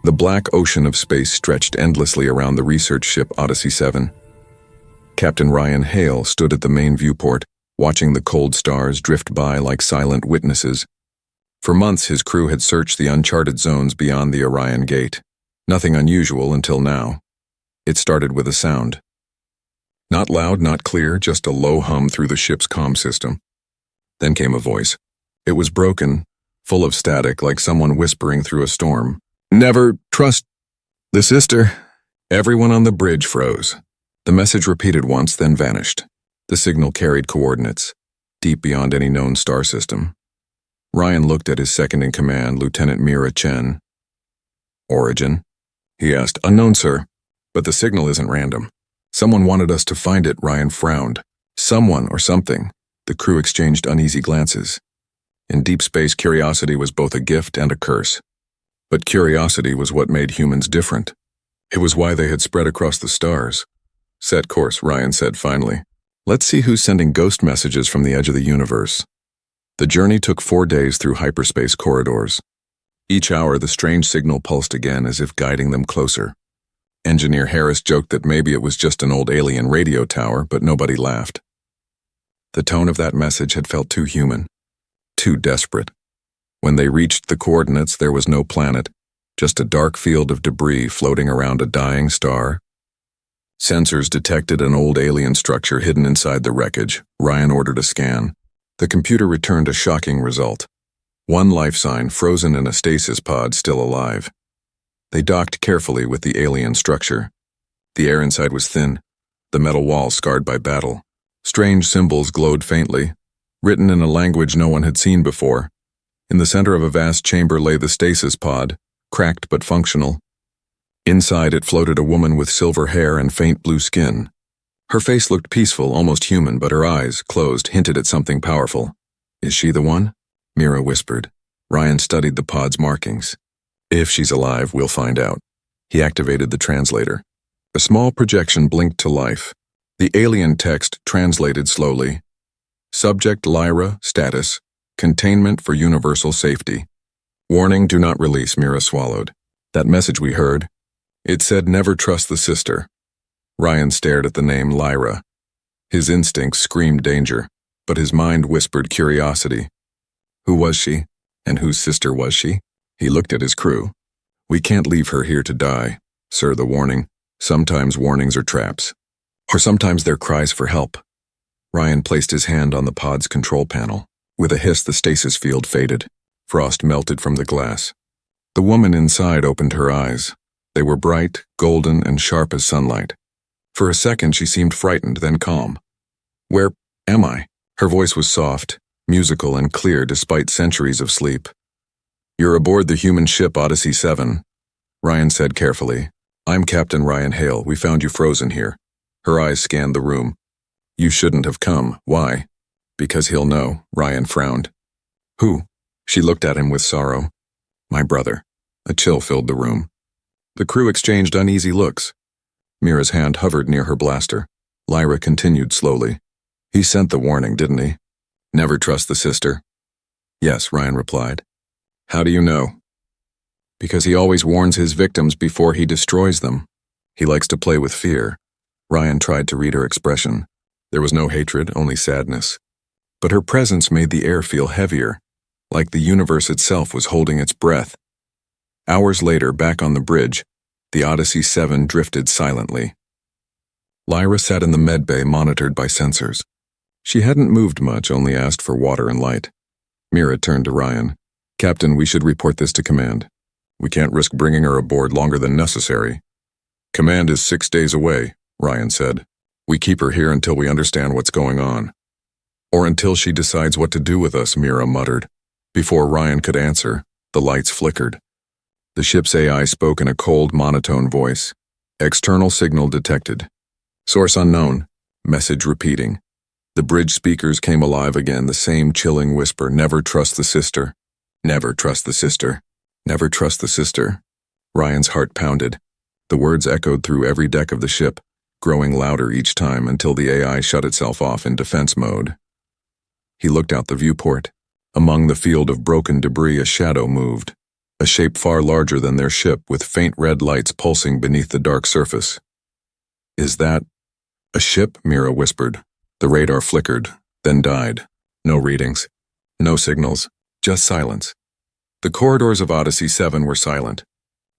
The black ocean of space stretched endlessly around the research ship Odyssey 7. Captain Ryan Hale stood at the main viewport, watching the cold stars drift by like silent witnesses. For months his crew had searched the uncharted zones beyond the Orion Gate. Nothing unusual until now. It started with a sound. Not loud, not clear, just a low hum through the ship's comm system. Then came a voice. It was broken, full of static, like someone whispering through a storm. "Never trust the sister." Everyone on the bridge froze. The message repeated once, then vanished. The signal carried coordinates, deep beyond any known star system. Ryan looked at his second-in-command, Lieutenant Mira Chen. "Origin?" he asked. "Unknown, sir. But the signal isn't random. Someone wanted us to find it." Ryan frowned. Someone or something. The crew exchanged uneasy glances. In deep space, curiosity was both a gift and a curse. But curiosity was what made humans different. It was why they had spread across the stars. "Set course," Ryan said finally. "Let's see who's sending ghost messages from the edge of the universe." The journey took 4 days through hyperspace corridors. Each hour, the strange signal pulsed again, as if guiding them closer. Engineer Harris joked that maybe it was just an old alien radio tower, but nobody laughed. The tone of that message had felt too human, too desperate. When they reached the coordinates, there was no planet, just a dark field of debris floating around a dying star. Sensors detected an old alien structure hidden inside the wreckage. Ryan ordered a scan. The computer returned a shocking result. One life sign frozen in a stasis pod, still alive. They docked carefully with the alien structure. The air inside was thin, the metal wall scarred by battle. Strange symbols glowed faintly, written in a language no one had seen before. In the center of a vast chamber lay the stasis pod, cracked but functional. Inside it floated a woman with silver hair and faint blue skin. Her face looked peaceful, almost human, but her eyes, closed, hinted at something powerful. "Is she the one?" Mira whispered. Ryan studied the pod's markings. "If she's alive, we'll find out." He activated the translator. A small projection blinked to life. The alien text translated slowly. "Subject Lyra, status, containment for universal safety. Warning, do not release." Mira swallowed. "That message we heard, it said never trust the sister." Ryan stared at the name Lyra. His instincts screamed danger, but his mind whispered curiosity. Who was she? And whose sister was she? He looked at his crew. "We can't leave her here to die, sir." The warning. Sometimes warnings are traps. Or sometimes they're cries for help. Ryan placed his hand on the pod's control panel. With a hiss, the stasis field faded. Frost melted from the glass. The woman inside opened her eyes. They were bright, golden, and sharp as sunlight. For a second, she seemed frightened, then calm. "Where am I?" Her voice was soft, musical, and clear despite centuries of sleep. "You're aboard the human ship Odyssey 7, Ryan said carefully. "I'm Captain Ryan Hale. We found you frozen here." Her eyes scanned the room. "You shouldn't have come. Why?" "Because he'll know." Ryan frowned. "Who?" She looked at him with sorrow. "My brother." A chill filled the room. The crew exchanged uneasy looks. Mira's hand hovered near her blaster. Lyra continued slowly. "He sent the warning, didn't he? Never trust the sister." "Yes," Ryan replied. "How do you know?" "Because he always warns his victims before he destroys them. He likes to play with fear." Ryan tried to read her expression. There was no hatred, only sadness. But her presence made the air feel heavier, like the universe itself was holding its breath. Hours later, back on the bridge, the Odyssey 7 drifted silently. Lyra sat in the med bay, monitored by sensors. She hadn't moved much, only asked for water and light. Mira turned to Ryan. "Captain, we should report this to command. We can't risk bringing her aboard longer than necessary." "Command is 6 days away," Ryan said. "We keep her here until we understand what's going on." "Or until she decides what to do with us," Mira muttered. Before Ryan could answer, the lights flickered. The ship's AI spoke in a cold, monotone voice. "External signal detected. Source unknown." Message repeating. The bridge speakers came alive again, the same chilling whisper. "Never trust the sister. Never trust the sister. Never trust the sister." Ryan's heart pounded. The words echoed through every deck of the ship, growing louder each time until the AI shut itself off in defense mode. He looked out the viewport. Among the field of broken debris, a shadow moved. a shape far larger than their ship with faint red lights pulsing beneath the dark surface. "Is that a ship?" Mira whispered. The radar flickered, then died. No readings, no signals, just silence. The corridors of Odyssey 7 were silent.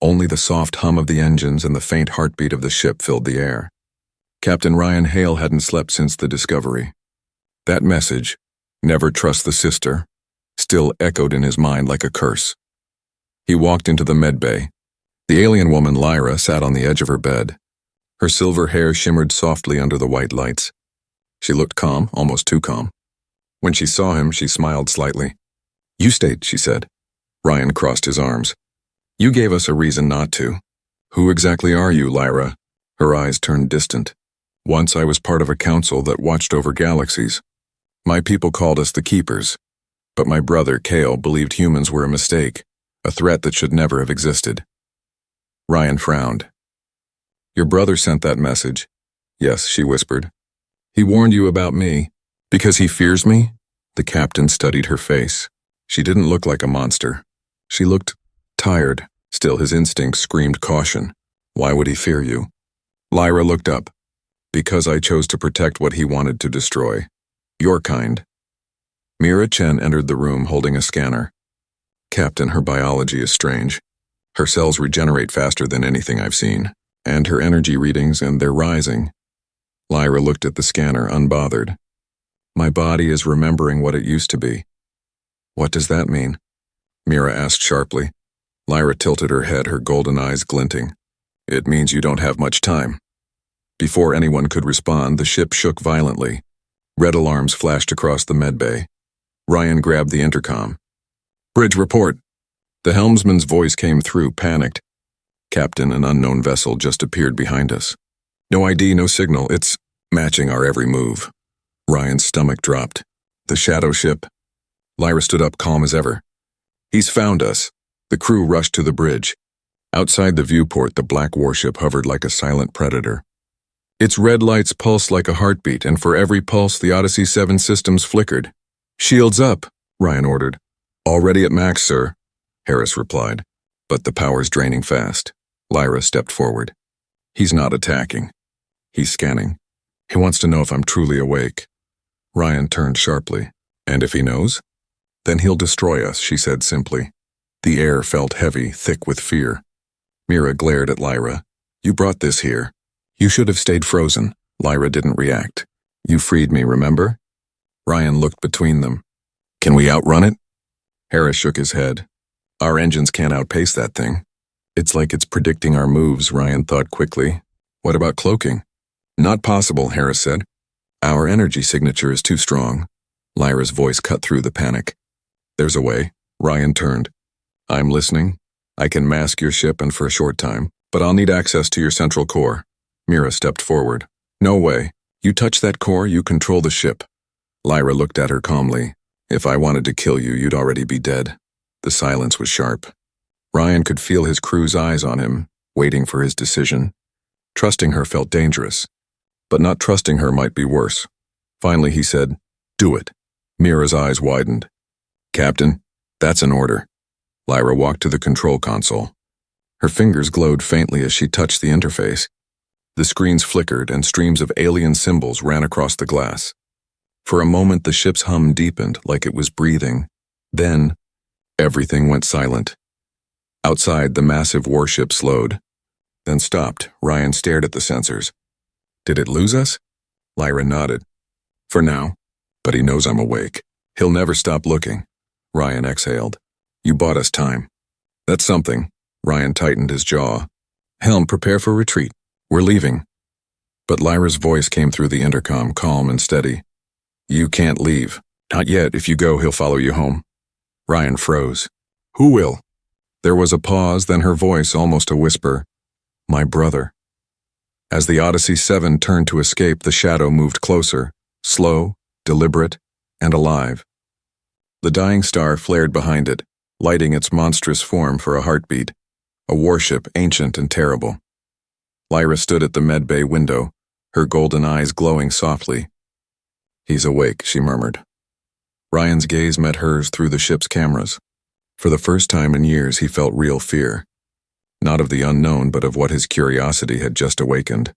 Only the soft hum of the engines and the faint heartbeat of the ship filled the air. Captain Ryan Hale hadn't slept since the discovery. That message, "Never trust the sister," still echoed in his mind like a curse. He walked into the medbay. The alien woman Lyra sat on the edge of her bed. Her silver hair shimmered softly under the white lights. She looked calm, almost too calm. When she saw him, she smiled slightly. "You stayed," she said. Ryan crossed his arms. "You gave us a reason not to." "Who exactly are you, Lyra?" Her eyes turned distant. "Once I was part of a council that watched over galaxies. My people called us the Keepers. But my brother, Kale, believed humans were a mistake, a threat that should never have existed." Ryan frowned. "Your brother sent that message." "Yes," she whispered. "He warned you about me. Because he fears me?" The captain studied her face. She didn't look like a monster. She looked tired. Still, his instincts screamed caution. "Why would he fear you?" Lyra looked up. "Because I chose to protect what he wanted to destroy. Your kind." Mira Chen entered the room holding a scanner. "Captain, her biology is strange. Her cells regenerate faster than anything I've seen. And her energy readings, and they're rising." Lyra looked at the scanner, unbothered. "My body is remembering what it used to be." "What does that mean?" Mira asked sharply. Lyra tilted her head, her golden eyes glinting. "It means you don't have much time." Before anyone could respond, the ship shook violently. Red alarms flashed across the medbay. Ryan grabbed the intercom. "Bridge report." The helmsman's voice came through, panicked. "Captain, an unknown vessel just appeared behind us. No ID, no signal. It's matching our every move." Ryan's stomach dropped. "The shadow ship?" Lyra stood up, calm as ever. "He's found us." The crew rushed to the bridge. Outside the viewport, the black warship hovered like a silent predator. Its red lights pulsed like a heartbeat, and for every pulse, the Odyssey 7 systems flickered. "Shields up," Ryan ordered. "Already at max, sir," Harris replied. "But the power's draining fast." Lyra stepped forward. "He's not attacking. He's scanning. He wants to know if I'm truly awake." Ryan turned sharply. "And if he knows?" "Then he'll destroy us," she said simply. The air felt heavy, thick with fear. Mira glared at Lyra. "You brought this here. You should have stayed frozen." Lyra didn't react. "You freed me, remember?" Ryan looked between them. "Can we outrun it?" Harris shook his head. "Our engines can't outpace that thing." "It's like it's predicting our moves," Ryan thought quickly. "What about cloaking?" "Not possible," Harris said. "Our energy signature is too strong." Lyra's voice cut through the panic. "There's a way." Ryan turned. "I'm listening. I can mask your ship and for a short time, but I'll need access to your central core." Mira stepped forward. "No way. You touch that core, you control the ship." Lyra looked at her calmly. "If I wanted to kill you, you'd already be dead." The silence was sharp. Ryan could feel his crew's eyes on him, waiting for his decision. Trusting her felt dangerous, but not trusting her might be worse. Finally, he said, "Do it." Mira's eyes widened. "Captain, that's an order." Lyra walked to the control console. Her fingers glowed faintly as she touched the interface. The screens flickered and streams of alien symbols ran across the glass. For a moment, the ship's hum deepened like it was breathing. Then, everything went silent. Outside, the massive warship slowed, then stopped. Ryan stared at the sensors. "Did it lose us?" Lyra nodded. "For now. But he knows I'm awake. He'll never stop looking." Ryan exhaled. "You bought us time." "That's something." Ryan tightened his jaw. "Helm, prepare for retreat. We're leaving." But Lyra's voice came through the intercom, calm and steady. "You can't leave. Not yet. If you go, he'll follow you home." Ryan froze. "Who will?" There was a pause, then her voice, almost a whisper. "My brother." As the Odyssey 7 turned to escape, the shadow moved closer, slow, deliberate, and alive. The dying star flared behind it, lighting its monstrous form for a heartbeat, a warship ancient and terrible. Lyra stood at the medbay window, her golden eyes glowing softly. "He's awake," she murmured. Ryan's gaze met hers through the ship's cameras. For the first time in years, he felt real fear. Not of the unknown, but of what his curiosity had just awakened.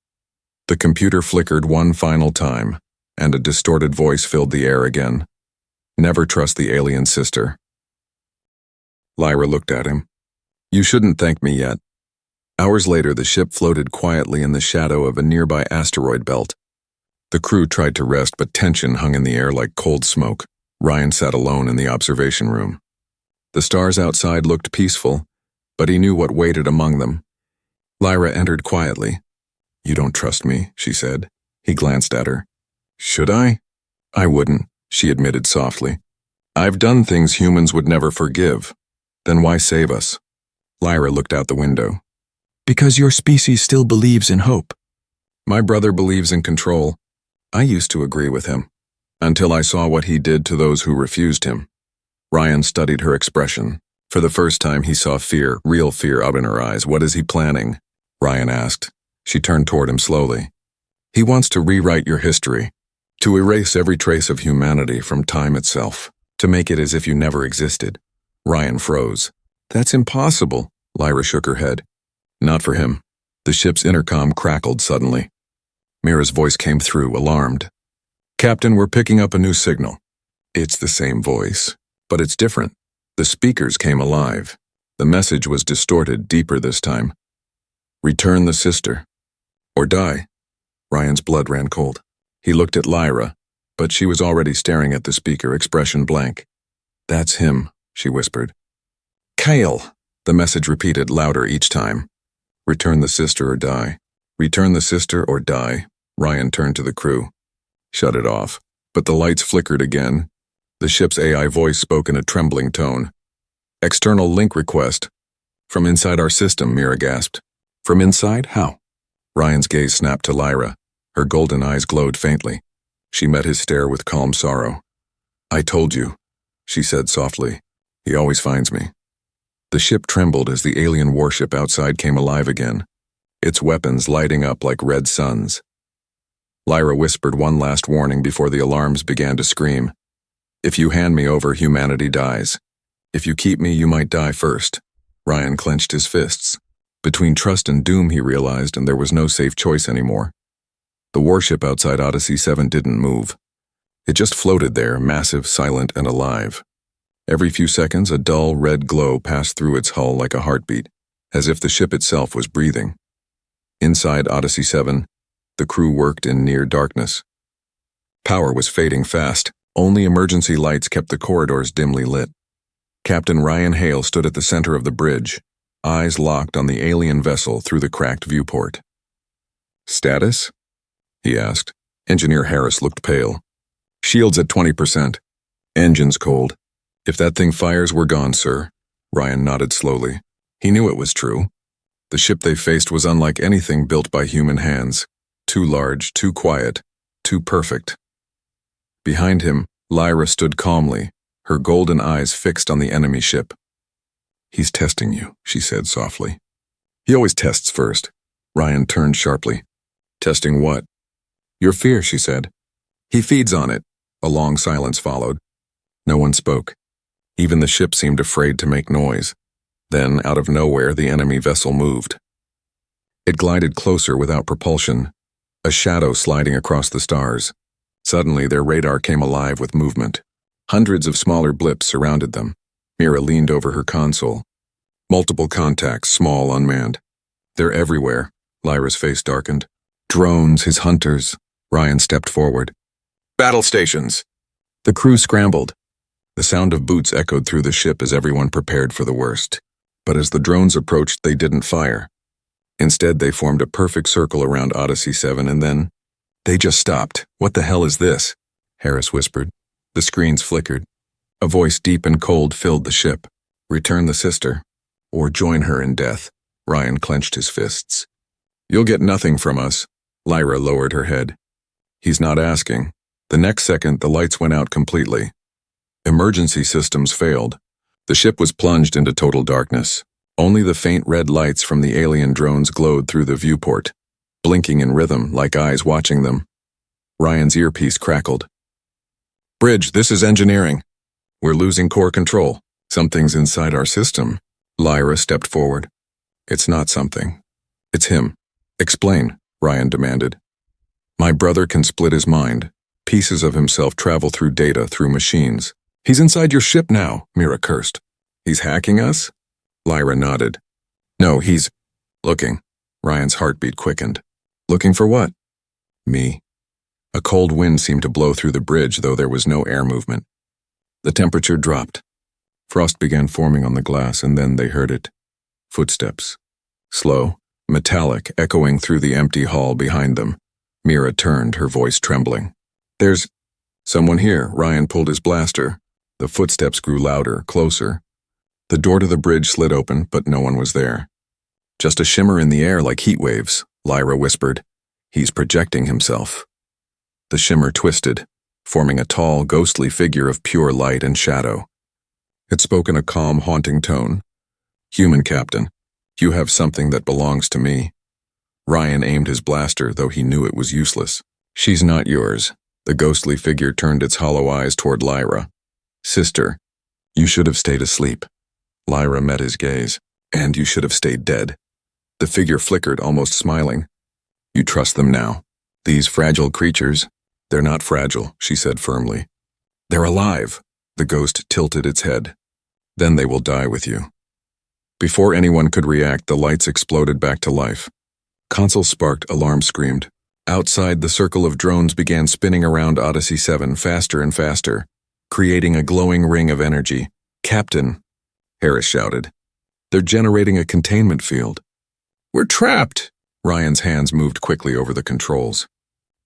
The computer flickered one final time, and a distorted voice filled the air again. Never trust the alien sister. Lyra looked at him. You shouldn't thank me yet. Hours later, the ship floated quietly in the shadow of a nearby asteroid belt. The crew tried to rest, but tension hung in the air like cold smoke. Ryan sat alone in the observation room. The stars outside looked peaceful, but he knew what waited among them. Lyra entered quietly. You don't trust me, she said. He glanced at her. Should I? I wouldn't, she admitted softly. I've done things humans would never forgive. Then why save us? Lyra looked out the window. Because your species still believes in hope. My brother believes in control. I used to agree with him, until I saw what he did to those who refused him. Ryan studied her expression. For the first time, he saw fear, real fear, out in her eyes. What is he planning? Ryan asked. She turned toward him slowly. He wants to rewrite your history, to erase every trace of humanity from time itself, to make it as if you never existed. Ryan froze. That's impossible, Lyra shook her head. Not for him. The ship's intercom crackled suddenly. Mira's voice came through, alarmed. Captain, we're picking up a new signal. It's the same voice, but it's different. The speakers came alive. The message was distorted, deeper this time. Return the sister. Or die. Ryan's blood ran cold. He looked at Lyra, but she was already staring at the speaker, expression blank. That's him, she whispered. Kale, the message repeated louder each time. Return the sister or die. Return the sister or die. Ryan turned to the crew. Shut it off. But the lights flickered again. The ship's AI voice spoke in a trembling tone. External link request. From inside our system, Mira gasped. From inside? How? Ryan's gaze snapped to Lyra. Her golden eyes glowed faintly. She met his stare with calm sorrow. I told you, she said softly. He always finds me. The ship trembled as the alien warship outside came alive again, its weapons lighting up like red suns. Lyra whispered one last warning before the alarms began to scream. If you hand me over, humanity dies. If you keep me, you might die first. Ryan clenched his fists. Between trust and doom, he realized, and there was no safe choice anymore. The warship outside Odyssey 7 didn't move. It just floated there, massive, silent, and alive. Every few seconds, a dull red glow passed through its hull like a heartbeat, as if the ship itself was breathing. Inside Odyssey 7, the crew worked in near darkness. Power was fading fast. Only emergency lights kept the corridors dimly lit. Captain Ryan Hale stood at the center of the bridge, eyes locked on the alien vessel through the cracked viewport. Status? He asked. Engineer Harris looked pale. Shields at 20%. Engines cold. If that thing fires, we're gone, sir. Ryan nodded slowly. He knew it was true. The ship they faced was unlike anything built by human hands. Too large, too quiet, too perfect. Behind him, Lyra stood calmly, her golden eyes fixed on the enemy ship. He's testing you, she said softly. He always tests first. Ryan turned sharply. Testing what? Your fear, she said. He feeds on it. A long silence followed. No one spoke. Even the ship seemed afraid to make noise. Then, out of nowhere, the enemy vessel moved. It glided closer without propulsion, a shadow sliding across the stars. Suddenly, their radar came alive with movement. Hundreds of smaller blips surrounded them. Mira leaned over her console. Multiple contacts, small, unmanned. They're everywhere. Lyra's face darkened. Drones, his hunters. Ryan stepped forward. Battle stations. The crew scrambled. The sound of boots echoed through the ship as everyone prepared for the worst. But as the drones approached, they didn't fire. Instead, they formed a perfect circle around Odyssey 7 and then... They just stopped. What the hell is this? Harris whispered. The screens flickered. A voice deep and cold filled the ship. Return the sister. Or join her in death. Ryan clenched his fists. You'll get nothing from us. Lyra lowered her head. He's not asking. The next second, the lights went out completely. Emergency systems failed. The ship was plunged into total darkness. Only the faint red lights from the alien drones glowed through the viewport, blinking in rhythm like eyes watching them. Ryan's earpiece crackled. Bridge, this is engineering. We're losing core control. Something's inside our system. Lyra stepped forward. It's not something. It's him. Explain, Ryan demanded. My brother can split his mind. Pieces of himself travel through data, through machines. He's inside your ship now, Mira cursed. He's hacking us? Lyra nodded. No, he's looking. Ryan's heartbeat quickened. Looking for what? Me. A cold wind seemed to blow through the bridge, though there was no air movement. The temperature dropped. Frost began forming on the glass, and then they heard it. Footsteps. Slow, metallic, echoing through the empty hall behind them. Mira turned, her voice trembling. There's someone here. Ryan pulled his blaster. The footsteps grew louder, closer. The door to the bridge slid open, but no one was there. Just a shimmer in the air like heat waves, Lyra whispered. He's projecting himself. The shimmer twisted, forming a tall, ghostly figure of pure light and shadow. It spoke in a calm, haunting tone. Human Captain, you have something that belongs to me. Ryan aimed his blaster, though he knew it was useless. She's not yours. The ghostly figure turned its hollow eyes toward Lyra. Sister, you should have stayed asleep. Lyra met his gaze. And you should have stayed dead. The figure flickered, almost smiling. You trust them now. These fragile creatures, they're not fragile, she said firmly. They're alive. The ghost tilted its head. Then they will die with you. Before anyone could react, the lights exploded back to life. Console sparked, alarm screamed. Outside, the circle of drones began spinning around Odyssey 7 faster and faster, creating a glowing ring of energy. Captain, Harris shouted. They're generating a containment field. We're trapped! Ryan's hands moved quickly over the controls.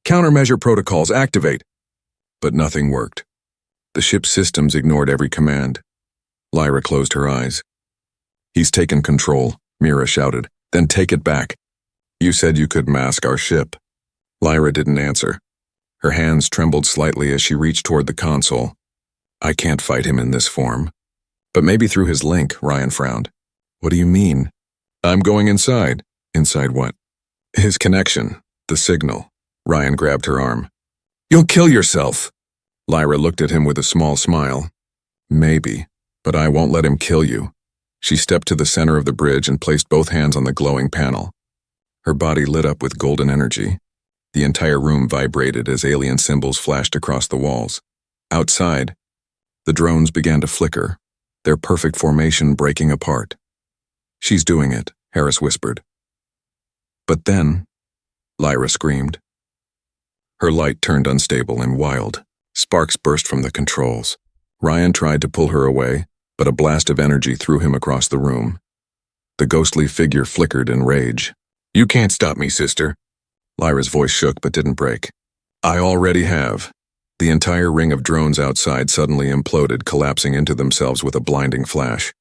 Countermeasure protocols, activate! But nothing worked. The ship's systems ignored every command. Lyra closed her eyes. He's taken control, Mira shouted. Then take it back. You said you could mask our ship. Lyra didn't answer. Her hands trembled slightly as she reached toward the console. I can't fight him in this form. But maybe through his link, Ryan frowned. What do you mean? I'm going inside. Inside what? His connection. The signal. Ryan grabbed her arm. You'll kill yourself. Lyra looked at him with a small smile. Maybe, but I won't let him kill you. She stepped to the center of the bridge and placed both hands on the glowing panel. Her body lit up with golden energy. The entire room vibrated as alien symbols flashed across the walls. Outside, the drones began to flicker, their perfect formation breaking apart. She's doing it, Harris whispered. But then, Lyra screamed. Her light turned unstable and wild. Sparks burst from the controls. Ryan tried to pull her away, but a blast of energy threw him across the room. The ghostly figure flickered in rage. You can't stop me, sister. Lyra's voice shook but didn't break. I already have. The entire ring of drones outside suddenly imploded, collapsing into themselves with a blinding flash.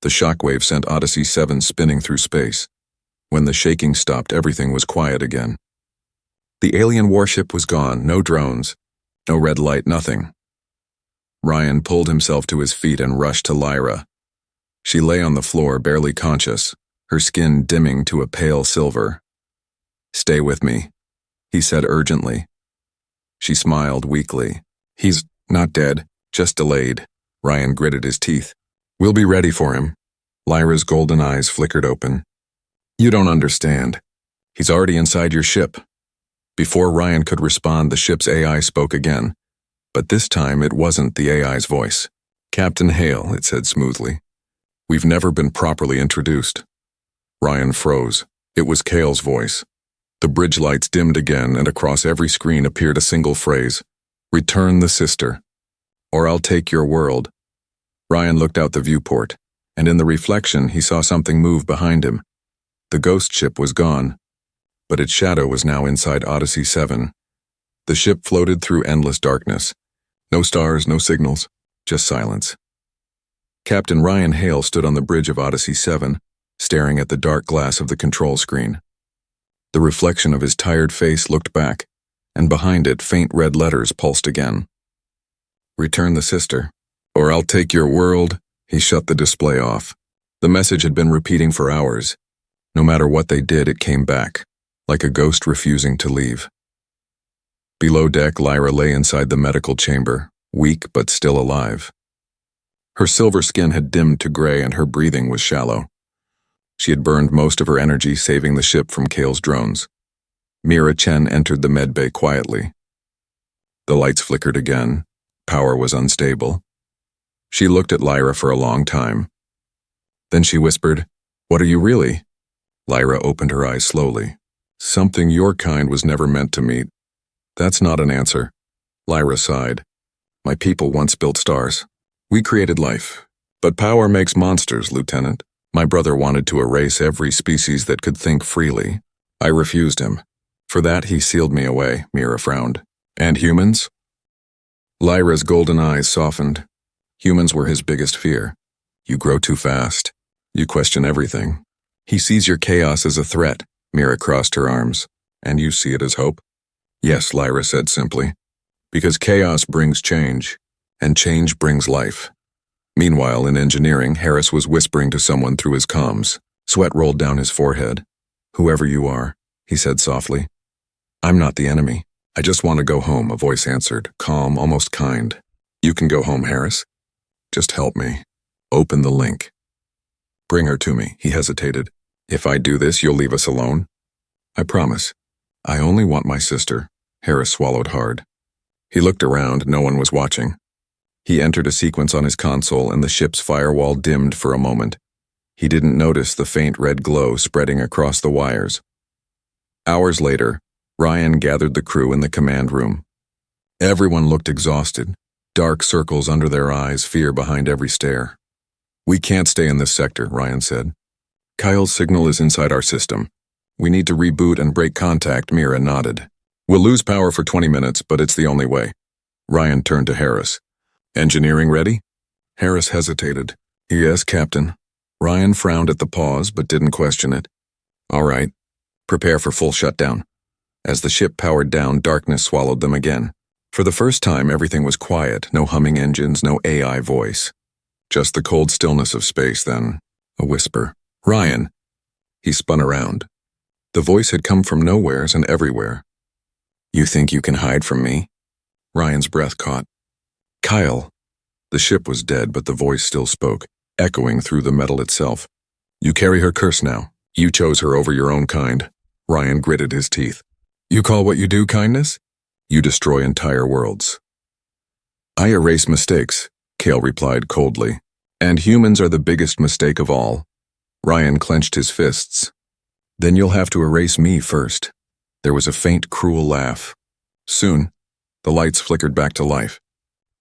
The shockwave sent Odyssey 7 spinning through space. When the shaking stopped, everything was quiet again. The alien warship was gone, no drones, no red light, nothing. Ryan pulled himself to his feet and rushed to Lyra. She lay on the floor, barely conscious, her skin dimming to a pale silver. Stay with me, he said urgently. She smiled weakly. He's not dead, just delayed. Ryan gritted his teeth. We'll be ready for him. Lyra's golden eyes flickered open. You don't understand. He's already inside your ship. Before Ryan could respond, the ship's AI spoke again. But this time it wasn't the AI's voice. Captain Hale, it said smoothly. We've never been properly introduced. Ryan froze. It was Cale's voice. The bridge lights dimmed again, and across every screen appeared a single phrase. Return the sister. Or I'll take your world. Ryan looked out the viewport, and in the reflection he saw something move behind him. The ghost ship was gone, but its shadow was now inside Odyssey 7. The ship floated through endless darkness. No stars, no signals, just silence. Captain Ryan Hale stood on the bridge of Odyssey 7, staring at the dark glass of the control screen. The reflection of his tired face looked back, and behind it faint red letters pulsed again. Return the sister, or I'll take your world. He shut the display off. The message had been repeating for hours. No matter what they did, it came back, like a ghost refusing to leave. Below deck, Lyra lay inside the medical chamber, weak but still alive. Her silver skin had dimmed to gray and her breathing was shallow. She had burned most of her energy saving the ship from Kale's drones. Mira Chen entered the medbay quietly. The lights flickered again. Power was unstable. She looked at Lyra for a long time. Then she whispered, "What are you really?" Lyra opened her eyes slowly. "Something your kind was never meant to meet." "That's not an answer." Lyra sighed. "My people once built stars. We created life. But power makes monsters, Lieutenant. My brother wanted to erase every species that could think freely. I refused him. For that he sealed me away," Mira frowned. "And humans?" Lyra's golden eyes softened. Humans were his biggest fear. You grow too fast. You question everything. He sees your chaos as a threat. Mira crossed her arms. "And you see it as hope?" "Yes," Lyra said simply. "Because chaos brings change, and change brings life." Meanwhile, in engineering, Harris was whispering to someone through his comms. Sweat rolled down his forehead. "Whoever you are," he said softly. "I'm not the enemy. I just want to go home," a voice answered, calm, almost kind. "You can go home, Harris. Just help me. Open the link." "Bring her to me," he hesitated. "If I do this, you'll leave us alone?" "I promise. I only want my sister." Harris swallowed hard. He looked around, no one was watching. He entered a sequence on his console and the ship's firewall dimmed for a moment. He didn't notice the faint red glow spreading across the wires. Hours later, Ryan gathered the crew in the command room. Everyone looked exhausted, dark circles under their eyes, fear behind every stare. "We can't stay in this sector," Ryan said. "Kyle's signal is inside our system. We need to reboot and break contact," Mira nodded. "We'll lose power for 20 minutes, but it's the only way." Ryan turned to Harris. "Engineering ready?" Harris hesitated. "Yes, Captain." Ryan frowned at the pause, but didn't question it. "All right. Prepare for full shutdown." As the ship powered down, darkness swallowed them again. For the first time, everything was quiet, no humming engines, no AI voice. Just the cold stillness of space, then a whisper. "Ryan!" He spun around. The voice had come from nowheres and everywhere. "You think you can hide from me?" Ryan's breath caught. "Kyle." The ship was dead, but the voice still spoke, echoing through the metal itself. "You carry her curse now. You chose her over your own kind." Ryan gritted his teeth. "You call what you do kindness? You destroy entire worlds." "I erase mistakes," Kale replied coldly. "And humans are the biggest mistake of all." Ryan clenched his fists. "Then you'll have to erase me first." There was a faint, cruel laugh. Soon, the lights flickered back to life.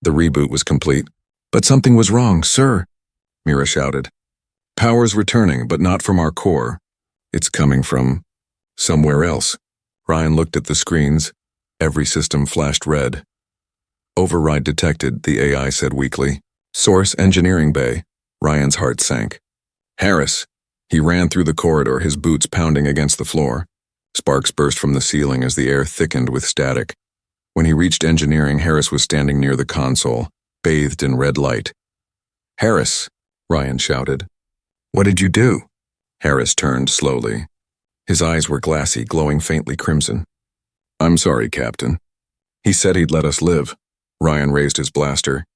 The reboot was complete. "But something was wrong, sir," Mira shouted. "Power's returning, but not from our core. It's coming from somewhere else." Ryan looked at the screens. Every system flashed red. "Override detected," the AI said weakly. "Source engineering bay." Ryan's heart sank. "Harris." He ran through the corridor, his boots pounding against the floor. Sparks burst from the ceiling as the air thickened with static. When he reached engineering, Harris was standing near the console, bathed in red light. "Harris," Ryan shouted. "What did you do?" Harris turned slowly. His eyes were glassy, glowing faintly crimson. "I'm sorry, Captain. He said he'd let us live." Ryan raised his blaster.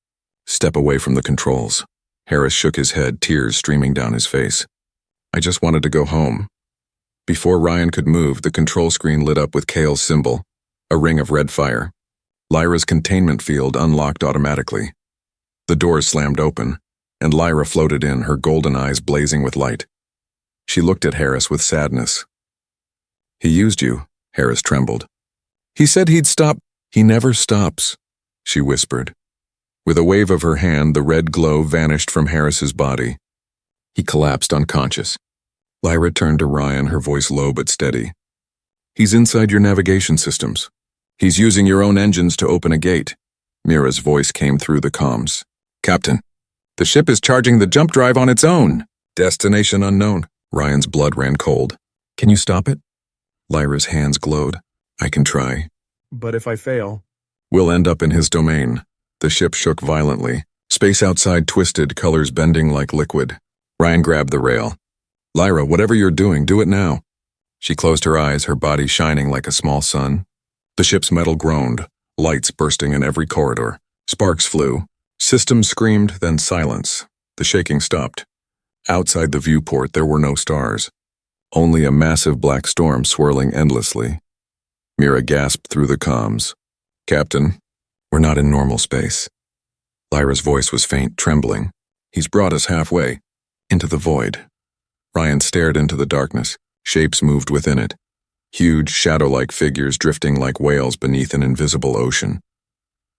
"Step away from the controls." Harris shook his head, tears streaming down his face. "I just wanted to go home." Before Ryan could move, the control screen lit up with Kale's symbol, a ring of red fire. Lyra's containment field unlocked automatically. The doors slammed open, and Lyra floated in, her golden eyes blazing with light. She looked at Harris with sadness. "He used you," Harris trembled. "He said he'd stop." "He never stops," she whispered. With a wave of her hand, the red glow vanished from Harris's body. He collapsed unconscious. Lyra turned to Ryan, her voice low but steady. "He's inside your navigation systems. He's using your own engines to open a gate." Mira's voice came through the comms. "Captain, the ship is charging the jump drive on its own. Destination unknown." Ryan's blood ran cold. "Can you stop it?" Lyra's hands glowed. "I can try." "But if I fail?" "We'll end up in his domain." The ship shook violently. Space outside twisted, colors bending like liquid. Ryan grabbed the rail. "Lyra, whatever you're doing, do it now." She closed her eyes, her body shining like a small sun. The ship's metal groaned, lights bursting in every corridor. Sparks flew. System screamed, then silence. The shaking stopped. Outside the viewport, there were no stars. Only a massive black storm swirling endlessly. Mira gasped through the comms. "Captain, we're not in normal space." Lyra's voice was faint, trembling. "He's brought us halfway, into the void." Ryan stared into the darkness. Shapes moved within it. Huge, shadow-like figures drifting like whales beneath an invisible ocean.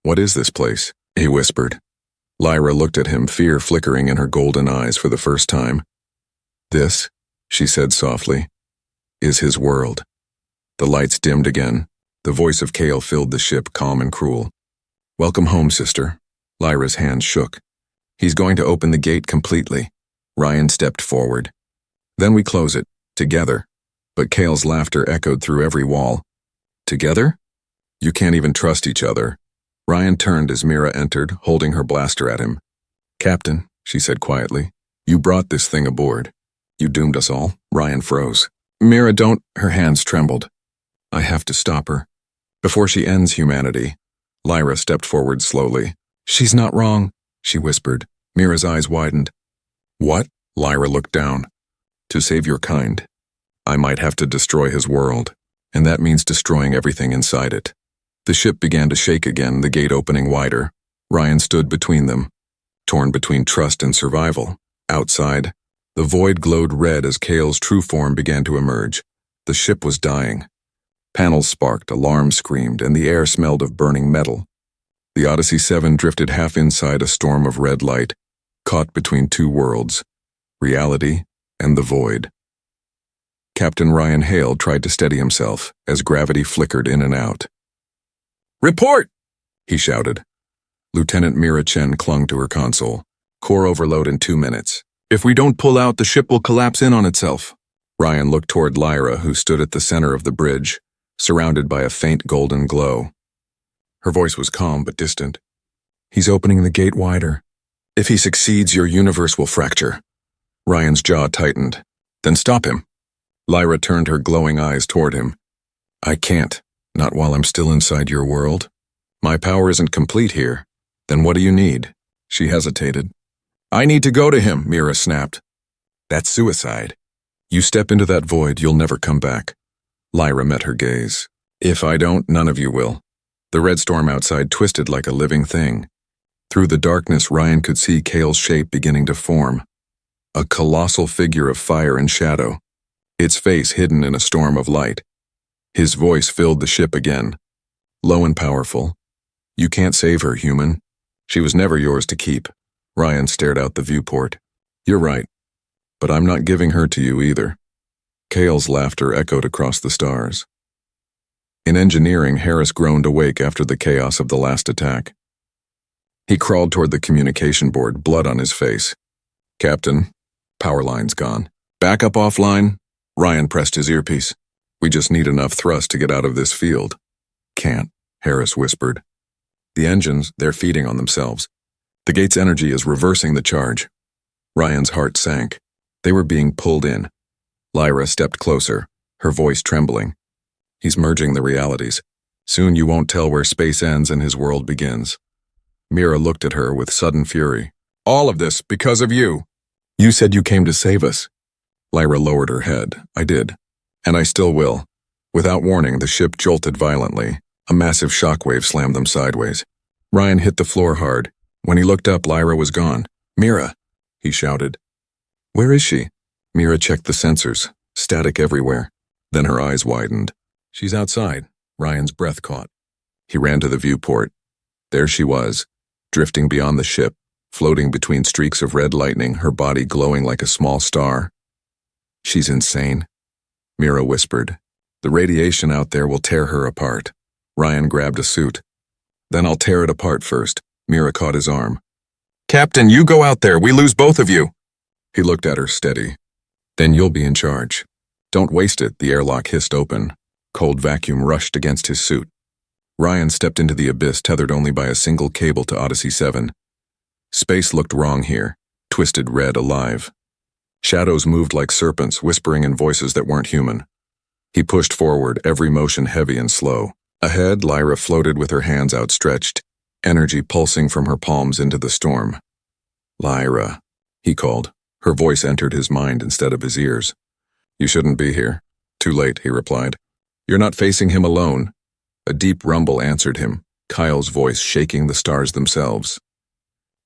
"What is this place?" he whispered. Lyra looked at him, fear flickering in her golden eyes for the first time. "This," she said softly, "is his world." The lights dimmed again. The voice of Kale filled the ship, calm and cruel. "Welcome home, sister." Lyra's hands shook. "He's going to open the gate completely." Ryan stepped forward. "Then we close it, together." But Kale's laughter echoed through every wall. "Together? You can't even trust each other." Ryan turned as Mira entered, holding her blaster at him. "Captain," she said quietly, "you brought this thing aboard. You doomed us all." Ryan froze. "Mira, don't." Her hands trembled. "I have to stop her. Before she ends humanity." Lyra stepped forward slowly. "She's not wrong," she whispered. Mira's eyes widened. "What?" Lyra looked down. "To save your kind, I might have to destroy his world, and that means destroying everything inside it." The ship began to shake again, the gate opening wider. Ryan stood between them, torn between trust and survival. Outside, the void glowed red as Kale's true form began to emerge. The ship was dying. Panels sparked, alarms screamed, and the air smelled of burning metal. The Odyssey 7 drifted half inside a storm of red light, caught between two worlds, reality and the void. Captain Ryan Hale tried to steady himself as gravity flickered in and out. "Report!" he shouted. Lieutenant Mira Chen clung to her console. "Core overload in 2 minutes. If we don't pull out, the ship will collapse in on itself." Ryan looked toward Lyra, who stood at the center of the bridge, surrounded by a faint golden glow. Her voice was calm but distant. "He's opening the gate wider. If he succeeds, your universe will fracture." Ryan's jaw tightened. "Then stop him." Lyra turned her glowing eyes toward him. "I can't. Not while I'm still inside your world. My power isn't complete here. Then what do you need?" She hesitated. "I need to go to him," Mira snapped. "That's suicide. You step into that void, you'll never come back." Lyra met her gaze. "If I don't, none of you will." The red storm outside twisted like a living thing. Through the darkness, Ryan could see Kale's shape beginning to form. A colossal figure of fire and shadow, its face hidden in a storm of light. His voice filled the ship again, low and powerful. "You can't save her, human. She was never yours to keep." Ryan stared out the viewport. "You're right, but I'm not giving her to you either." Kale's laughter echoed across the stars. In engineering, Harris groaned awake after the chaos of the last attack. He crawled toward the communication board, blood on his face. "Captain, power line's gone." "Back up offline?" Ryan pressed his earpiece. "We just need enough thrust to get out of this field." "Can't," Harris whispered. "The engines, they're feeding on themselves. The gate's energy is reversing the charge." Ryan's heart sank. They were being pulled in. Lyra stepped closer, her voice trembling. "He's merging the realities. Soon you won't tell where space ends and his world begins." Mira looked at her with sudden fury. "All of this because of you." "You said you came to save us." Lyra lowered her head. "I did. And I still will." Without warning, the ship jolted violently. A massive shockwave slammed them sideways. Ryan hit the floor hard. When he looked up, Lyra was gone. "Mira!" he shouted. "Where is she?" Mira checked the sensors. Static everywhere. Then her eyes widened. "She's outside." Ryan's breath caught. He ran to the viewport. There she was, drifting beyond the ship, floating between streaks of red lightning, her body glowing like a small star. "She's insane," Mira whispered. "The radiation out there will tear her apart." Ryan grabbed a suit. "Then I'll tear it apart first." Mira caught his arm. "Captain, you go out there. We lose both of you." He looked at her steady. "Then you'll be in charge." "Don't waste it." The airlock hissed open. Cold vacuum rushed against his suit. Ryan stepped into the abyss, tethered only by a single cable to Odyssey 7. Space looked wrong here, twisted red, alive. Shadows moved like serpents, whispering in voices that weren't human. He pushed forward, every motion heavy and slow. Ahead, Lyra floated with her hands outstretched. energy pulsing from her palms into the storm. "Lyra," he called. Her voice entered his mind instead of his ears. "You shouldn't be here." "Too late," he replied. "You're not facing him alone." A deep rumble answered him, Kyle's voice shaking the stars themselves.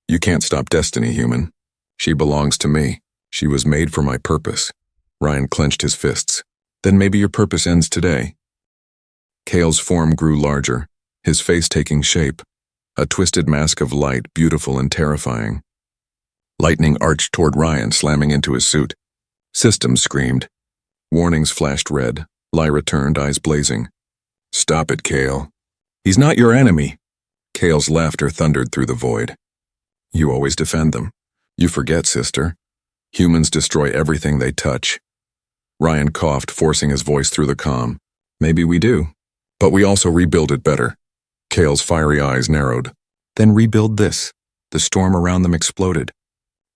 "You can't stop destiny, human. She belongs to me. She was made for my purpose." Ryan clenched his fists. "Then maybe your purpose ends today." Kale's form grew larger, his face taking shape, a twisted mask of light, beautiful and terrifying. Lightning arched toward Ryan, slamming into his suit. Systems screamed. Warnings flashed red. Lyra turned, eyes blazing. "Stop it, Kale. He's not your enemy." Kale's laughter thundered through the void. "You always defend them. You forget, sister. Humans destroy everything they touch." Ryan coughed, forcing his voice through the calm. "Maybe we do. But we also rebuild it better." Kale's fiery eyes narrowed. "Then rebuild this." The storm around them exploded.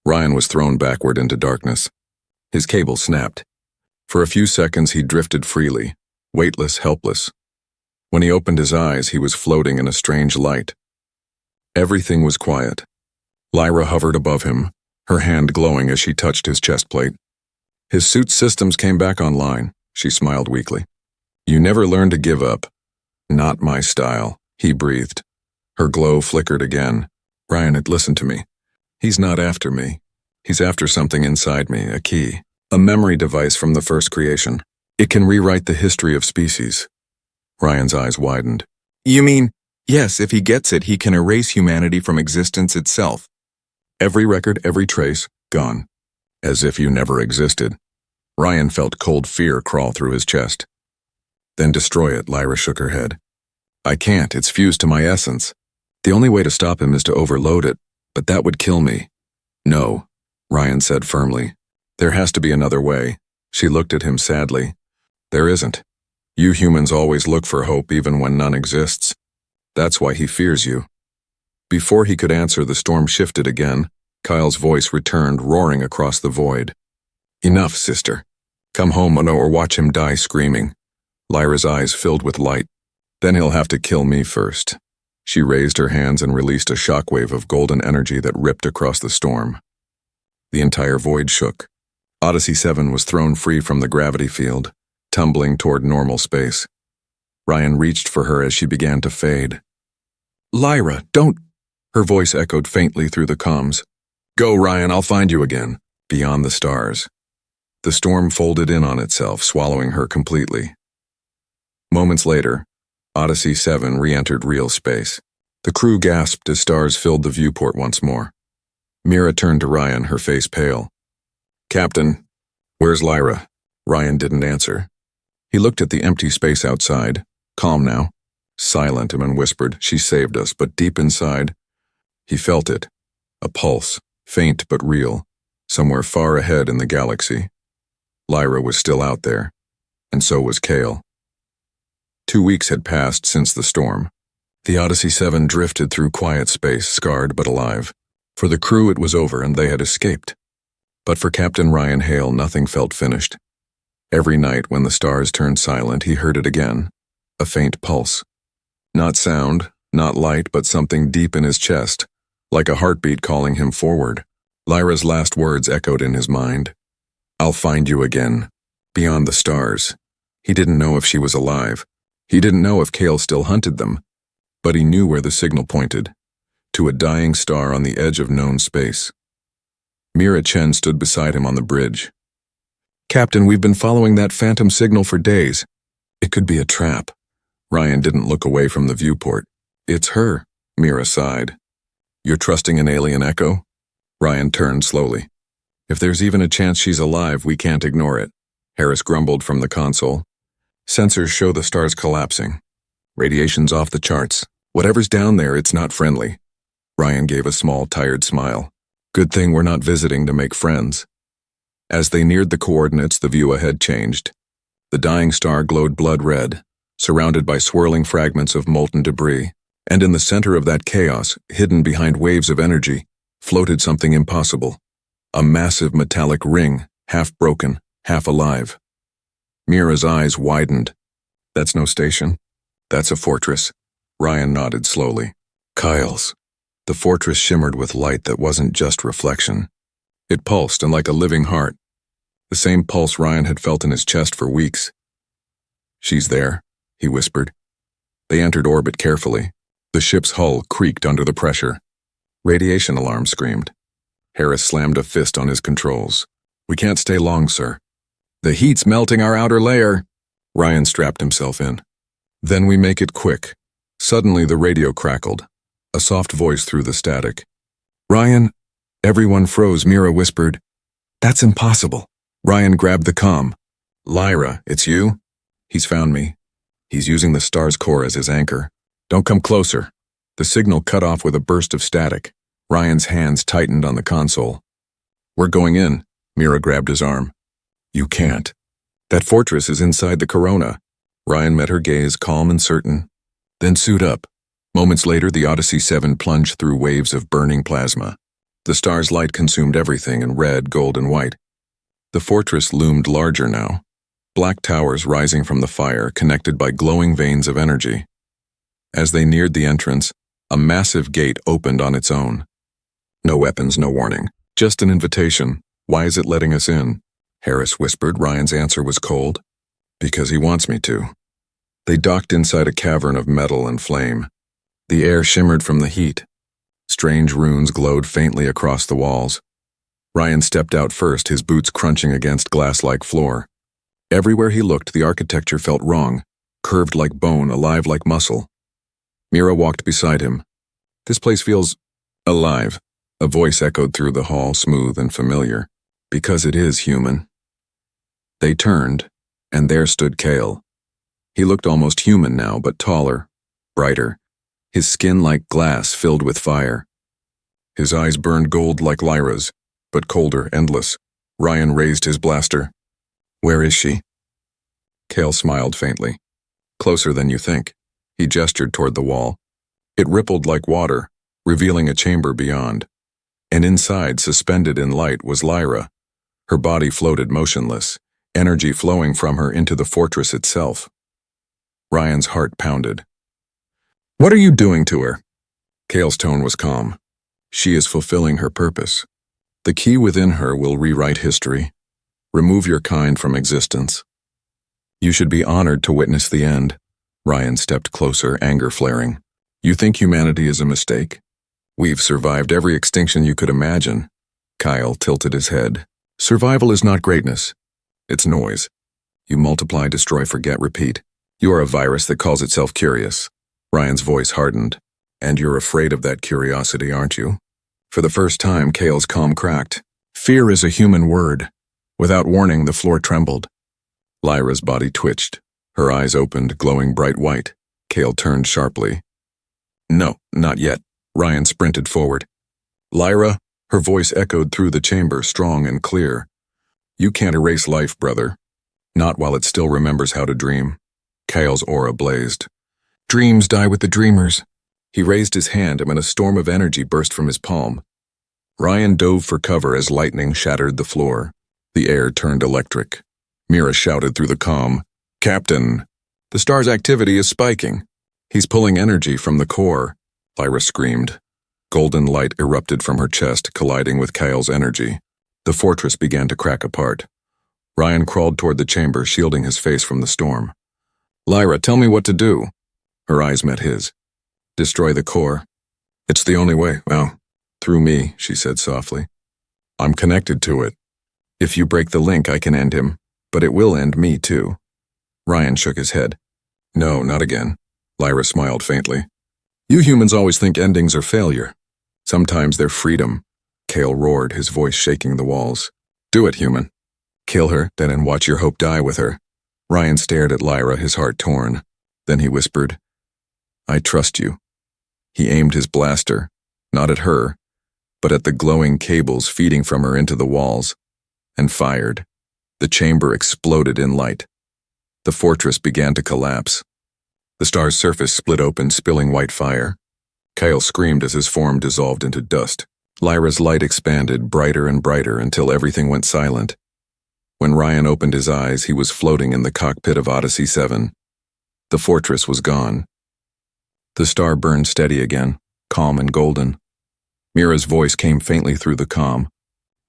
Ryan was thrown backward into darkness. His cable snapped. For a few seconds he drifted freely, weightless, helpless. When he opened his eyes, he was floating in a strange light. Everything was quiet. Lyra hovered above him, her hand glowing as she touched his chest plate. His suit's systems came back online. She smiled weakly. "You never learned to give up." "Not my style," he breathed. Her glow flickered again. "Ryan had listened to me. He's not after me. He's after something inside me, a key. A memory device from the first creation. It can rewrite the history of species." Ryan's eyes widened. "You mean, yes, if he gets it, he can erase humanity from existence itself." "Every record, every trace, gone. As if you never existed." Ryan felt cold fear crawl through his chest. "Then destroy it," Lyra shook her head. "I can't, it's fused to my essence. The only way to stop him is to overload it, but that would kill me." "No," Ryan said firmly. "There has to be another way." She looked at him sadly. "There isn't. You humans always look for hope even when none exists. That's why he fears you." Before he could answer, the storm shifted again. Kyle's voice returned, roaring across the void. "Enough, sister. Come home or watch him die screaming." Lyra's eyes filled with light. "Then he'll have to kill me first." She raised her hands and released a shockwave of golden energy that ripped across the storm. The entire void shook. Odyssey 7 was thrown free from the gravity field, tumbling toward normal space. Ryan reached for her as she began to fade. "Lyra, don't—" Her voice echoed faintly through the comms. "Go, Ryan, I'll find you again." Beyond the stars. The storm folded in on itself, swallowing her completely. Moments later, Odyssey 7 re-entered real space. The crew gasped as stars filled the viewport once more. Mira turned to Ryan, her face pale. "Captain, where's Lyra?" Ryan didn't answer. He looked at the empty space outside, calm now, silent, and whispered, "She saved us," but deep inside, he felt it, a pulse, faint but real, somewhere far ahead in the galaxy. Lyra was still out there, and so was Kale. 2 weeks had passed since the storm. The Odyssey 7 drifted through quiet space, scarred but alive. For the crew it was over and they had escaped. But for Captain Ryan Hale, nothing felt finished. Every night when the stars turned silent, he heard it again, a faint pulse. Not sound, not light, but something deep in his chest, like a heartbeat calling him forward. Lyra's last words echoed in his mind. "I'll find you again, beyond the stars." He didn't know if she was alive. He didn't know if Kale still hunted them, but he knew where the signal pointed, to a dying star on the edge of known space. Mira Chen stood beside him on the bridge. "Captain, we've been following that phantom signal for days. It could be a trap." Ryan didn't look away from the viewport. "It's her," Mira sighed. "You're trusting an alien echo?" Ryan turned slowly. "If there's even a chance she's alive, we can't ignore it," Harris grumbled from the console. "Sensors show the stars collapsing. Radiation's off the charts. Whatever's down there, it's not friendly." Ryan gave a small, tired smile. "Good thing we're not visiting to make friends." As they neared the coordinates, the view ahead changed. The dying star glowed blood red, surrounded by swirling fragments of molten debris, and in the center of that chaos, hidden behind waves of energy, floated something impossible. A massive metallic ring, half broken, half alive. Mira's eyes widened. "That's no station. That's a fortress." Ryan nodded slowly. Kyle's. The fortress shimmered with light that wasn't just reflection. It pulsed, and like a living heart. The same pulse Ryan had felt in his chest for weeks. "She's there," he whispered. They entered orbit carefully. The ship's hull creaked under the pressure. Radiation alarm screamed. Harris slammed a fist on his controls. "We can't stay long, sir." "The heat's melting our outer layer." Ryan strapped himself in. "Then we make it quick." Suddenly the radio crackled. A soft voice through the static. "Ryan?" Everyone froze. Mira whispered, "That's impossible." Ryan grabbed the comm. "Lyra, it's you?" "He's found me. He's using the star's core as his anchor. Don't come closer." The signal cut off with a burst of static. Ryan's hands tightened on the console. "We're going in." Mira grabbed his arm. "You can't. That fortress is inside the corona." Ryan met her gaze, calm and certain. "Then suit up." Moments later, the Odyssey 7 plunged through waves of burning plasma. The star's light consumed everything in red, gold, and white. The fortress loomed larger now. Black towers rising from the fire, connected by glowing veins of energy. As they neared the entrance, a massive gate opened on its own. No weapons, no warning. Just an invitation. "Why is it letting us in?" Harris whispered. Ryan's answer was cold. "Because he wants me to." They docked inside a cavern of metal and flame. The air shimmered from the heat. Strange runes glowed faintly across the walls. Ryan stepped out first, his boots crunching against glass-like floor. Everywhere he looked, the architecture felt wrong, curved like bone, alive like muscle. Mira walked beside him. "This place feels alive." A voice echoed through the hall, smooth and familiar. "Because it is human." They turned, and there stood Kale. He looked almost human now, but taller, brighter, his skin like glass filled with fire. His eyes burned gold like Lyra's, but colder, endless. Ryan raised his blaster. "Where is she?" Kale smiled faintly. "Closer than you think." He gestured toward the wall. It rippled like water, revealing a chamber beyond. And inside, suspended in light, was Lyra. Her body floated motionless, energy flowing from her into the fortress itself. Ryan's heart pounded. "What are you doing to her?" Kale's tone was calm. "She is fulfilling her purpose. The key within her will rewrite history, remove your kind from existence. You should be honored to witness the end." Ryan stepped closer, anger flaring. "You think humanity is a mistake? We've survived every extinction you could imagine." Kyle tilted his head. "Survival is not greatness. It's noise. You multiply, destroy, forget, repeat. You are a virus that calls itself curious." Ryan's voice hardened. "And you're afraid of that curiosity, aren't you?" For the first time, Kale's calm cracked. "Fear is a human word." Without warning, the floor trembled. Lyra's body twitched. Her eyes opened, glowing bright white. Kale turned sharply. "No, not yet." Ryan sprinted forward. "Lyra," her voice echoed through the chamber, strong and clear. "You can't erase life, brother. Not while it still remembers how to dream." Kale's aura blazed. "Dreams die with the dreamers." He raised his hand, and a storm of energy burst from his palm. Ryan dove for cover as lightning shattered the floor. The air turned electric. Mira shouted through the comm, "Captain, the star's activity is spiking. He's pulling energy from the core." Lyra screamed. Golden light erupted from her chest, colliding with Kyle's energy. The fortress began to crack apart. Ryan crawled toward the chamber, shielding his face from the storm. "Lyra, tell me what to do." Her eyes met his. "Destroy the core. It's the only way. Well, through me," she said softly. "I'm connected to it. If you break the link, I can end him, but it will end me too." Ryan shook his head. "No, not again." Lyra smiled faintly. "You humans always think endings are failure. Sometimes they're freedom." Kale roared, his voice shaking the walls. "Do it, human. Kill her, then and watch your hope die with her." Ryan stared at Lyra, his heart torn. Then he whispered, "I trust you." He aimed his blaster, not at her, but at the glowing cables feeding from her into the walls, and fired. The chamber exploded in light. The fortress began to collapse. The star's surface split open, spilling white fire. Kyle screamed as his form dissolved into dust. Lyra's light expanded, brighter and brighter, until everything went silent. When Ryan opened his eyes, he was floating in the cockpit of Odyssey 7. The fortress was gone. The star burned steady again, calm and golden. Mira's voice came faintly through the comm.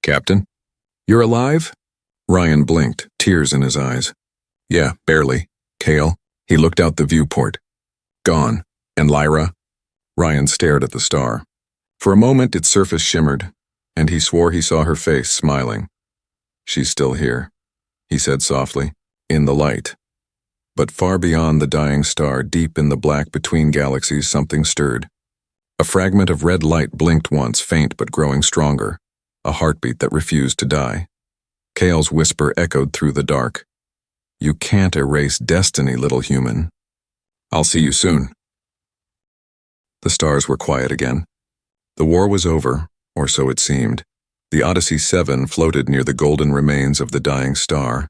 "Captain? You're alive?" Ryan blinked, tears in his eyes. "Yeah, barely. Kale." He looked out the viewport. "Gone. And Lyra?" Ryan stared at the star. For a moment its surface shimmered, and he swore he saw her face smiling. "She's still here," he said softly, "in the light." But far beyond the dying star, deep in the black between galaxies, something stirred. A fragment of red light blinked once, faint but growing stronger, a heartbeat that refused to die. Kale's whisper echoed through the dark. "You can't erase destiny, little human. I'll see you soon." The stars were quiet again. The war was over, or so it seemed. The Odyssey 7 floated near the golden remains of the dying star.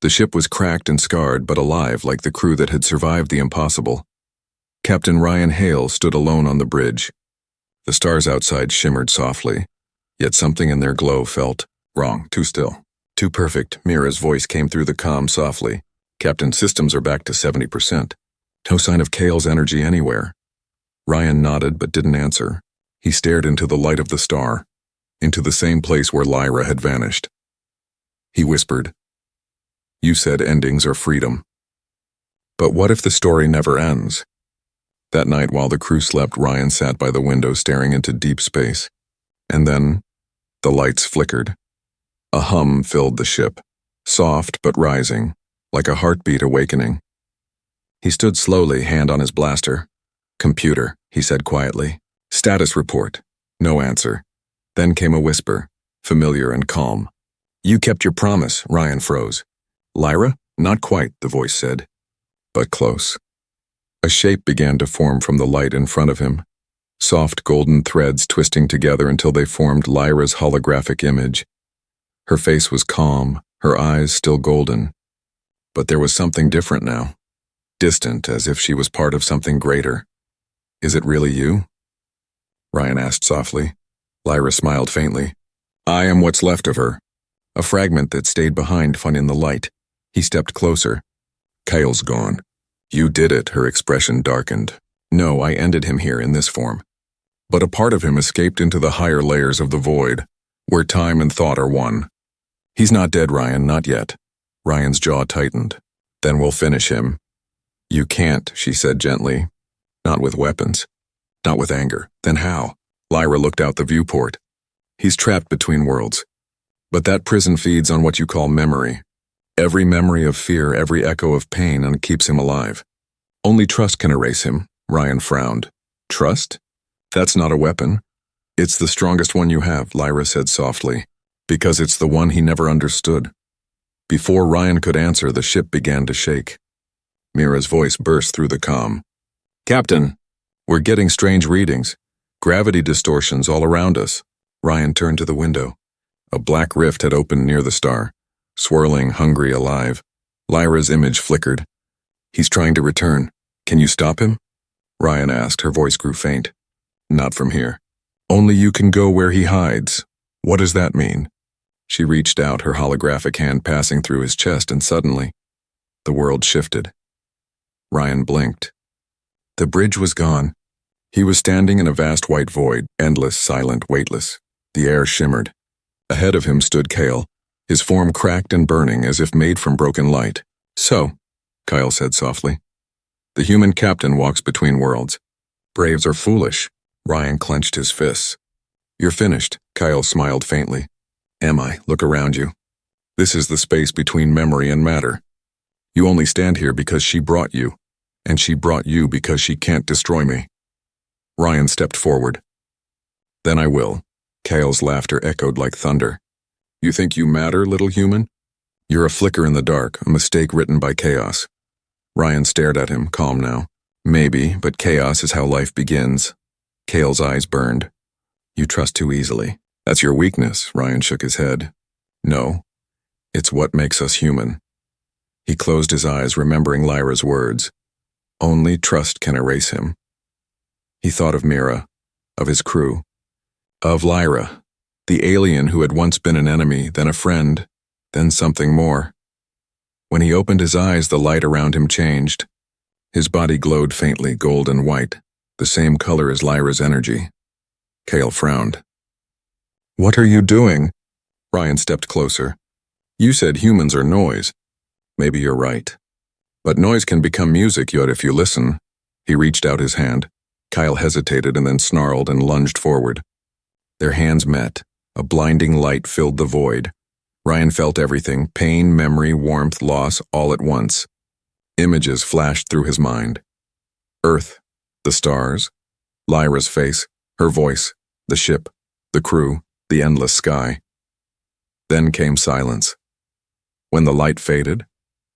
The ship was cracked and scarred, but alive like the crew that had survived the impossible. Captain Ryan Hale stood alone on the bridge. The stars outside shimmered softly, yet something in their glow felt wrong, too still, too perfect. Mira's voice came through the comm softly. "Captain, systems are back to 70%. No sign of Kale's energy anywhere." Ryan nodded but didn't answer. He stared into the light of the star, into the same place where Lyra had vanished. He whispered, "You said endings are freedom. But what if the story never ends?" That night while the crew slept, Ryan sat by the window staring into deep space. And then, the lights flickered. A hum filled the ship, soft but rising, like a heartbeat awakening. He stood slowly, hand on his blaster. "Computer," he said quietly. "Status report." No answer. Then came a whisper, familiar and calm. "You kept your promise," Ryan froze. "Lyra?" "Not quite," the voice said. "But close." A shape began to form from the light in front of him, soft golden threads twisting together until they formed Lyra's holographic image. Her face was calm, her eyes still golden. But there was something different now, distant, as if she was part of something greater. "Is it really you?" Ryan asked softly. Lyra smiled faintly. "I am what's left of her. A fragment that stayed behind fun in the light." He stepped closer. "Kale's gone." "You did it," her expression darkened. "No, I ended him here in this form. But a part of him escaped into the higher layers of the void, where time and thought are one. He's not dead, Ryan, not yet." Ryan's jaw tightened. "Then we'll finish him." "You can't," she said gently. "Not with weapons. Not with anger." "Then how?" Lyra looked out the viewport. "He's trapped between worlds. But that prison feeds on what you call memory. Every memory of fear, every echo of pain, and keeps him alive. Only trust can erase him." Ryan frowned. "Trust? That's not a weapon." "It's the strongest one you have," Lyra said softly, "because it's the one he never understood." Before Ryan could answer, the ship began to shake. Mira's voice burst through the comm. "Captain, we're getting strange readings. Gravity distortions all around us." Ryan turned to the window. A black rift had opened near the star, swirling, hungry, alive. Lyra's image flickered. "He's trying to return. Can you stop him?" Ryan asked. Her voice grew faint. "Not from here. Only you can go where he hides." "What does that mean?" She reached out, her holographic hand passing through his chest, and suddenly, the world shifted. Ryan blinked. The bridge was gone. He was standing in a vast white void, endless, silent, weightless. The air shimmered. Ahead of him stood Kale, his form cracked and burning as if made from broken light. "So," Kyle said softly, "the human captain walks between worlds. Braves are foolish." Ryan clenched his fists. "You're finished," Kyle smiled faintly. "Am I? Look around you. This is the space between memory and matter. You only stand here because she brought you, and she brought you because she can't destroy me." Ryan stepped forward. "Then I will." Kale's laughter echoed like thunder. "You think you matter, little human? You're a flicker in the dark, a mistake written by chaos." Ryan stared at him, calm now. "Maybe, but chaos is how life begins." Kale's eyes burned. "You trust too easily. That's your weakness," Ryan shook his head. "No, it's what makes us human." He closed his eyes, remembering Lyra's words. Only trust can erase him. He thought of Mira, of his crew, of Lyra, the alien who had once been an enemy, then a friend, then something more. When he opened his eyes, the light around him changed. His body glowed faintly, gold and white, the same color as Lyra's energy. Cale frowned. "What are you doing?" Ryan stepped closer. "You said humans are noise. Maybe you're right. But noise can become music, yet if you listen." He reached out his hand. Kyle hesitated and then snarled and lunged forward. Their hands met. A blinding light filled the void. Ryan felt everything, pain, memory, warmth, loss, all at once. Images flashed through his mind. Earth, the stars, Lyra's face, her voice, the ship, the crew, the endless sky. Then came silence. When the light faded,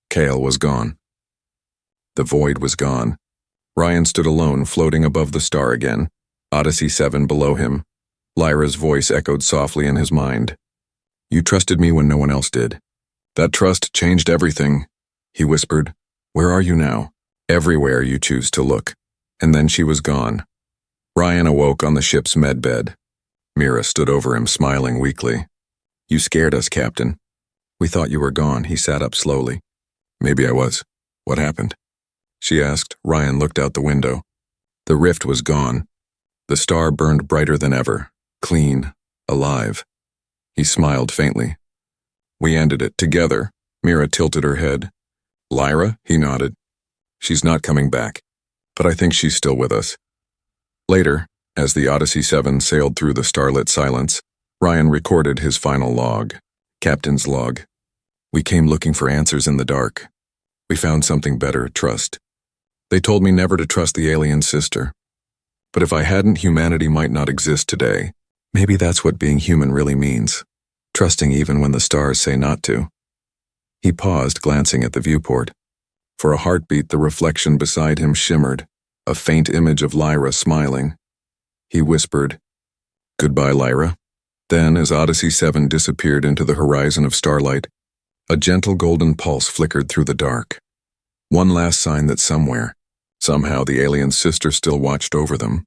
Cale was gone. The void was gone. Ryan stood alone, floating above the star again, Odyssey 7 below him. Lyra's voice echoed softly in his mind. "You trusted me when no one else did. That trust changed everything," he whispered. "Where are you now?" "Everywhere you choose to look." And then she was gone. Ryan awoke on the ship's medbed. Mira stood over him, smiling weakly. "You scared us, Captain. We thought you were gone." He sat up slowly. "Maybe I was. What happened?" she asked. Ryan looked out the window. The rift was gone. The star burned brighter than ever, clean, alive. He smiled faintly. "We ended it together." Mira tilted her head. "Lyra?" He nodded. "She's not coming back, but I think she's still with us." Later, as the Odyssey 7 sailed through the starlit silence, Ryan recorded his final log. Captain's log. "We came looking for answers in the dark. We found something better, trust. They told me never to trust the alien sister. But if I hadn't, humanity might not exist today. Maybe that's what being human really means. Trusting even when the stars say not to." He paused, glancing at the viewport. For a heartbeat, the reflection beside him shimmered, a faint image of Lyra smiling. He whispered, "Goodbye, Lyra." Then, as Odyssey 7 disappeared into the horizon of starlight, a gentle golden pulse flickered through the dark. One last sign that somewhere, somehow, the alien sister still watched over them.